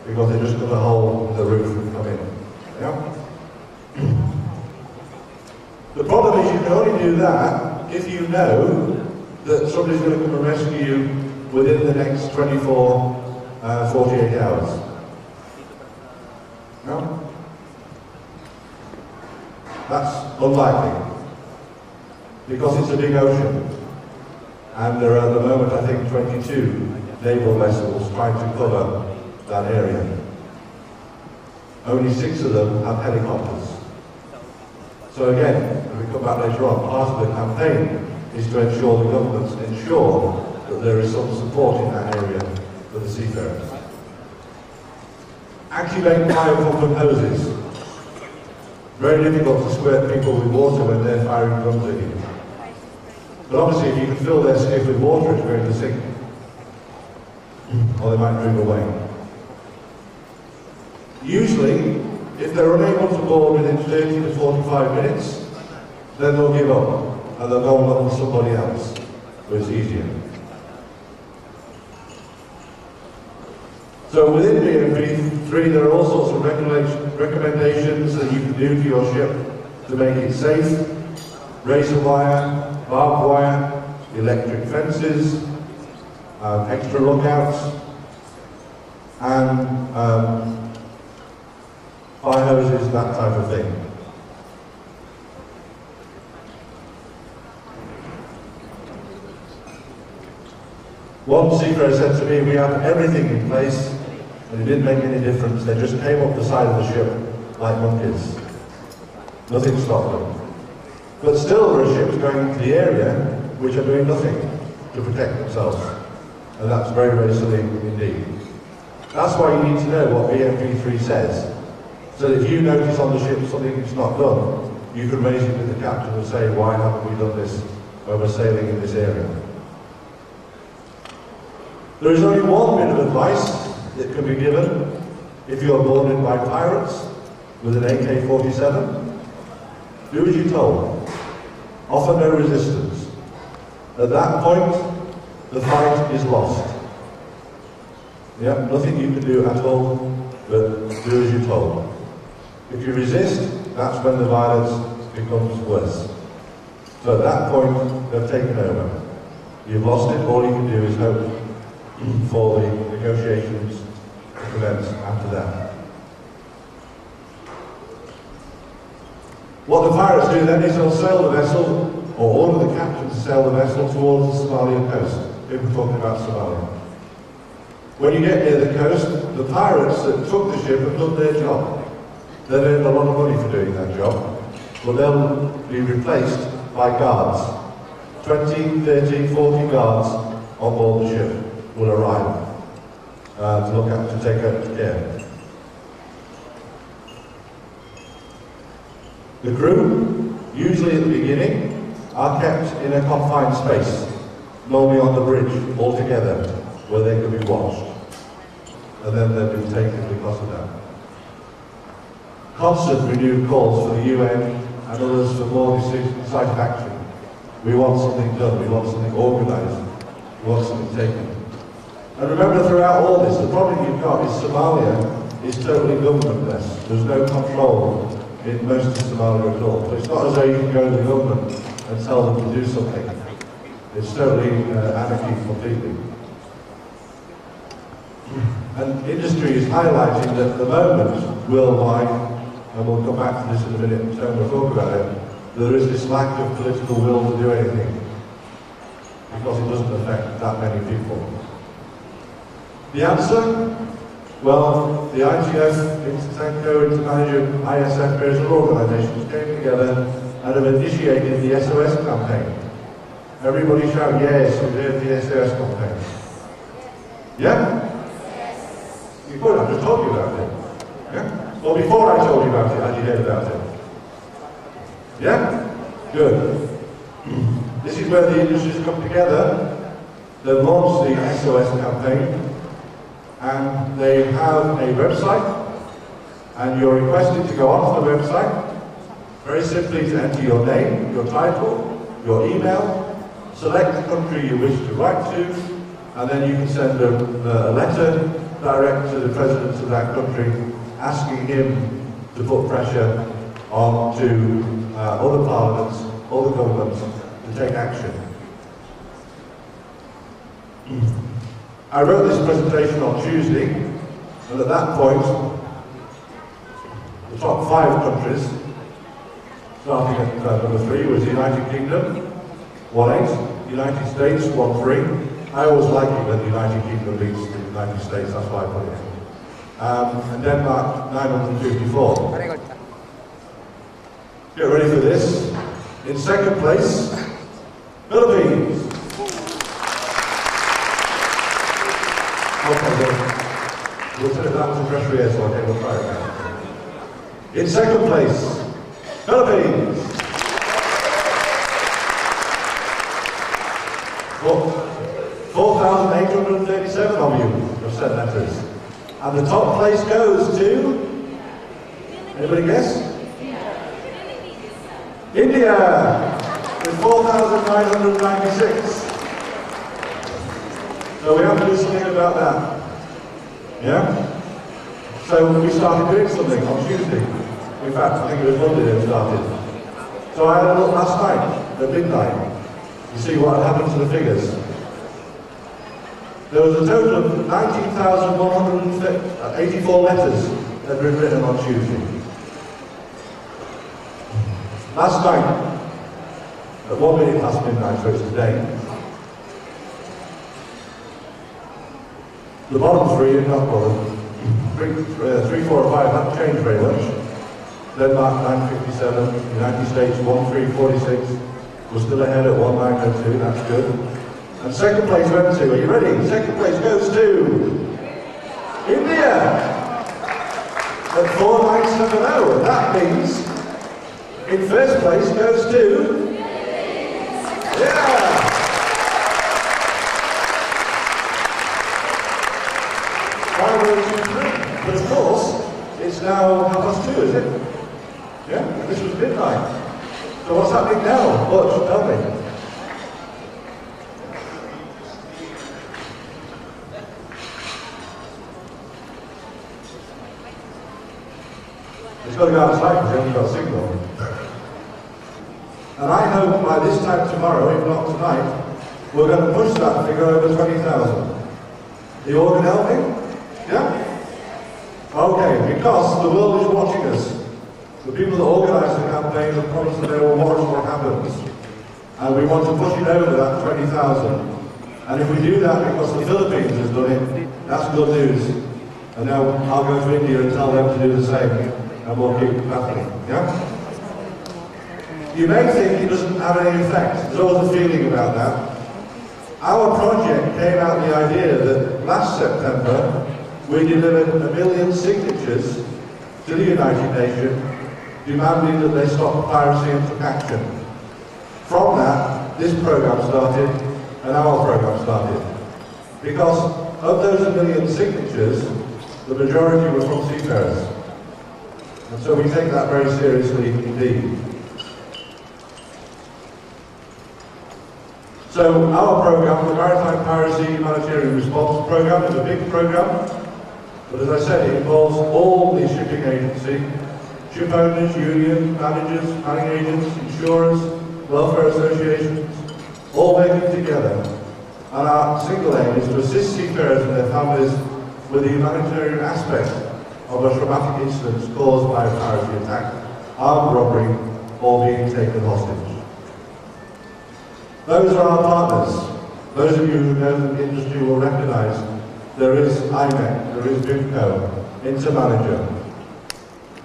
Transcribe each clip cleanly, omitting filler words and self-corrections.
because they just cut a hole in the roof and come in. Yeah? The problem is you can only do that if you know that somebody's going to come and rescue you within the next 48 hours. No? That's unlikely, because it's a big ocean, and there are at the moment, I think, 22 naval vessels trying to cover that area. Only 6 of them have helicopters. So again, when we come back later on, part of the campaign is to ensure the governments ensure that there is some support in that area for the seafarers. Activate fire pump and hoses. Very difficult to squirt people with water when they're firing guns at you. But obviously if you can fill their skiff with water, it's going to sink. Or they might move away. Usually, if they're unable to board within 30 to 45 minutes, then they'll give up and they'll go and look for somebody else, where it's easier. So within BMP3, there are all sorts of recommendations that you can do to your ship to make it safe. Razor wire, barbed wire, electric fences, extra lookouts, and fire hoses, that type of thing. One seafarer said to me, we had everything in place, and it didn't make any difference. They just came up the side of the ship like monkeys. Nothing stopped them. But still there are ships going into the area which are doing nothing to protect themselves. And that's very, very silly indeed. That's why you need to know what BMP3 says. So that if you notice on the ship something that's not done, you can raise it with the captain and say, why haven't we done this when we're sailing in this area? There is only one bit of advice that can be given if you're boarded by pirates with an AK-47. Do as you're told. Offer no resistance. At that point, the fight is lost. Yeah, nothing you can do at all, but do as you're told. If you resist, that's when the violence becomes worse. So at that point, they've taken over. You've lost it, all you can do is hope for the negotiations to commence after that. What the pirates do then is they'll sail the vessel, or order the captain to sail the vessel towards the Somalian coast. If we're talking about Somalia. When you get near the coast, the pirates that took the ship have done their job. They've earned a lot of money for doing that job, but they'll be replaced by guards. 20, 30, 40 guards on board the ship will arrive to take care. The crew, usually at the beginning, are kept in a confined space, normally on the bridge, all together, where they can be watched. And then they've been taken because of that. Constant renewed calls for the UN and others for more decisive action. We want something done, we want something organised, we want something taken. And remember, throughout all this, the problem you've got is Somalia is totally governmentless. There's no control in most of Somalia at all. So it's not as though you can go to the government and tell them to do something. It's totally anarchy completely. And industry is highlighting that at the moment, worldwide, and we'll come back to this in a minute in terms of talk about it, there is this lack of political will to do anything because it doesn't affect that many people. The answer? Well, the ITF, Intertanko, Intermanager, ISF, various other organisations came together and have initiated the SOS campaign. Everybody shout yes, we've heard the SOS campaign. Yeah? You could, I just told you about it. Yeah? Well, before I told you about it, had you heard about it? Yeah? Good. This is where the industries come together. They've launched the SOS campaign, and they have a website, and you're requested to go onto the website, very simply to enter your name, your title, your email, select the country you wish to write to, and then you can send a letter direct to the presidents of that country, asking him to put pressure on to other parliaments, other governments to take action. I wrote this presentation on Tuesday, and at that point, the top 5 countries, starting at number 3, was the United Kingdom, 1-8, United States, 1-3. I always like it when the United Kingdom beats the United States, that's why I put it in. And Denmark, 954. Get ready for this. In second place, Philippines. Okay, we'll say that was a pressure here, so okay, we'll try it now. In second place, Philippines. 4,837 of you have sent letters. And the top place goes to, anybody guess? India, with 4,996. So we have to do something about that. Yeah? So we started doing something on Tuesday. In fact, I think it was Monday that we started. So I had a look last night, at midnight, to see what had happened to the figures. There was a total of 19,184 letters that had been written on Tuesday. Last night, at 1 minute past midnight, so it's today, the bottom 3 are not bothered. 3, 4, and 5 haven't changed very much. Denmark 957, United States 1346, we're still ahead at 1902, that's good. And second place went to, are you ready? Second place goes to India at 4970, and that means in first place goes to, yeah! But of course, it's now 2:30, is it? Yeah? This was midnight. So what's happening now? Butch, tell me. It's got to go outside because we haven't got a signal. And I hope by this time tomorrow, if not tonight, we're going to push that figure over 20,000. You all going to help me? Yeah? Okay, because the world is watching us. The people that organise the campaign have promised that they will watch what happens. And we want to push it over that 20,000. And if we do that because the Philippines has done it, that's good news. And now I'll go to India and tell them to do the same. And we'll keep happening. Yeah? You may think it doesn't have any effect. There's always a feeling about that. Our project came out the idea that last September we delivered 1 million signatures to the United Nations demanding that they stop piracy and took action. From that, this program started and our program started. Because of those 1 million signatures, the majority were from seafarers. And so we take that very seriously indeed. So our program, the Maritime Piracy Humanitarian Response Program, is a big program. But as I said, it involves all the shipping agency, ship owners, union, managers, planning agents, insurers, welfare associations, all working together. And our single aim is to assist seafarers and their families with the humanitarian aspect of a traumatic incident caused by a piracy attack, armed robbery, or being taken hostage. Those are our partners. Those of you who know the industry will recognise there is IMEC, there is BIMCO, Intermanager,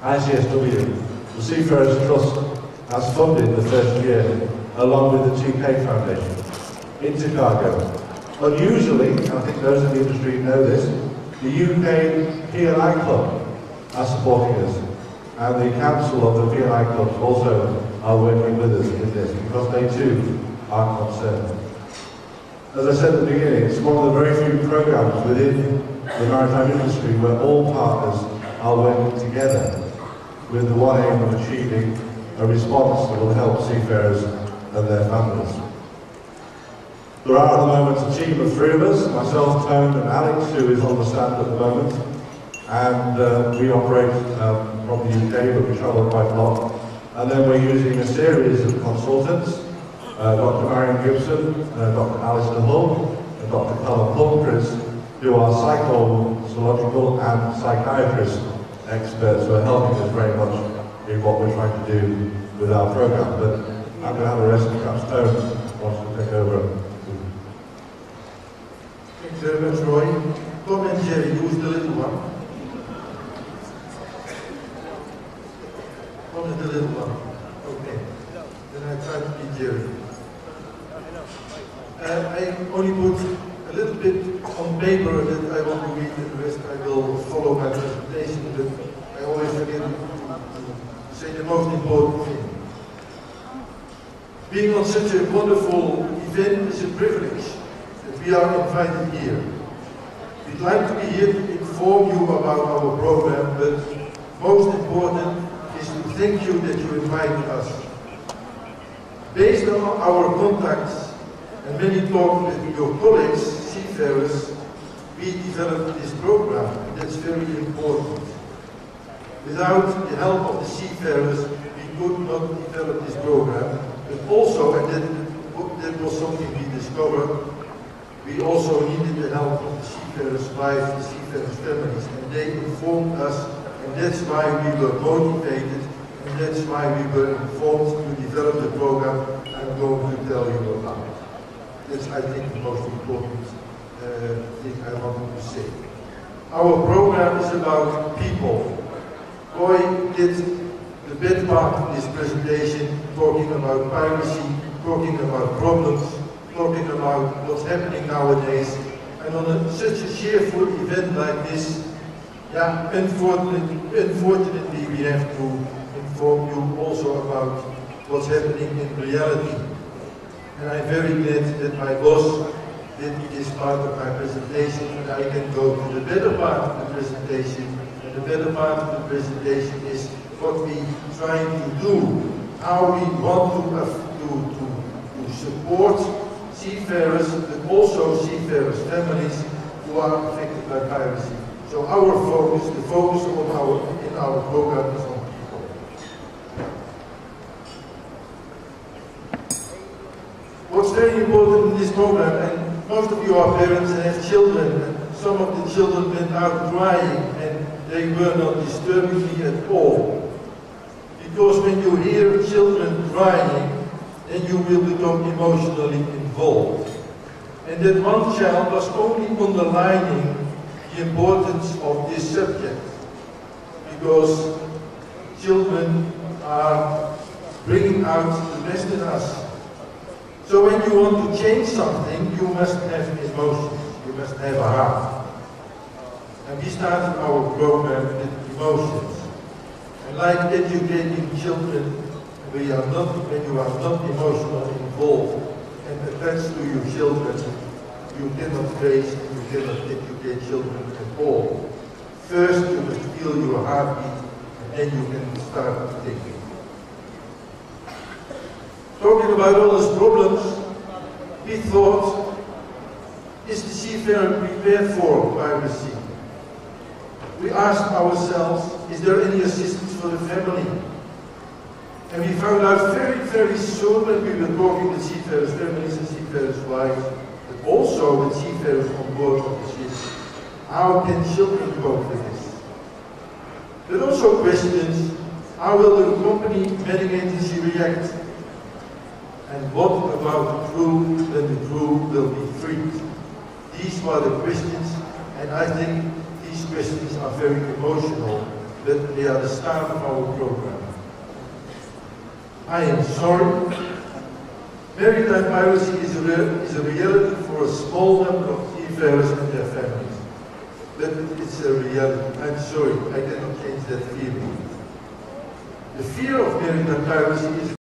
ICSW. The Seafarers Trust has funded the first year along with the TK Foundation. Intercargo. Unusually, and I think those in the industry know this, the UK P&I Club are supporting us. And the council of the P&I clubs also are working with us in this because they too are concerned. As I said at the beginning, it's one of the very few programs within the maritime industry where all partners are working together with the one aim of achieving a response that will help seafarers and their families. There are at the moment a team of three of us, myself, Tone and Alex, who is on the stand at the moment. And we operate from the UK, but we travel quite a lot. And then we're using a series of consultants, Dr. Marion Gibson, Dr. Alistair Hull, and Dr. Callum Humphreys, who are psychological and psychiatrist experts who are helping us very much in what we're trying to do with our program. But I'm going to have a rest, perhaps Tone wants to take over. Thank you very much, Roy. Tom and Jerry, who's the little one? Tom is the little one. Okay. Then I try to be Jerry. I only put a little bit on paper that I want to read, and the rest I will follow my presentation, but I always forget to say the most important thing. Being on such a wonderful event is a privilege that we are invited here. We'd like to be here to inform you about our program, but most important is to thank you that you invited us. Based on our contacts and many talks with your colleagues, seafarers, we developed this program, and that's very important. Without the help of the seafarers, we could not develop this program, but also, and that was something we discovered, we also needed the help of the seafarers' wives, the seafarers' families, and they informed us, and that's why we were motivated, and that's why we were informed to develop the program I'm going to tell you about. That's, I think, the most important thing I wanted to say. Our program is about people. Roy did the better part of this presentation, talking about piracy, talking about problems, talking about what's happening nowadays. And on such a cheerful event like this, yeah, unfortunately we have to inform you also about what's happening in reality. And I'm very glad that my boss did this part of my presentation, and I can go to the better part of the presentation. And the better part of the presentation is what we're trying to do, how we want to support seafarers, but also seafarers' families who are affected by piracy. So our focus, the focus of in our program is on people. What's very important in this program, and most of you are parents and have children, and some of the children went out crying and they were not disturbing me at all. Because when you hear children crying, then you will become emotionally involved. And that one child was only underlining the importance of this subject. Because children are bringing out the best in us. So when you want to change something, you must have emotions, you must have a heart. And we started our program with emotions. And like educating children, when you are not emotionally involved and attached to your children, you cannot raise and you cannot educate children at all. First, you must feel your heartbeat, and then you can start thinking. Talking about all these problems, we thought, is the seafarer prepared for piracy? We asked ourselves, is there any assistance for the family? And we found out very, very soon when we were talking with seafarers' families and seafarers' wives, but also with seafarers on board of the ships, how can children cope with this? But also questions, how will the company manning agency react? And what about the crew when the crew will be freed? These were the questions, and I think these questions are very emotional, but they are the start of our program. I am sorry. Maritime piracy is a reality for a small number of seafarers and their families. But it's a reality. I'm sorry, I cannot change that feeling. The fear of maritime piracy is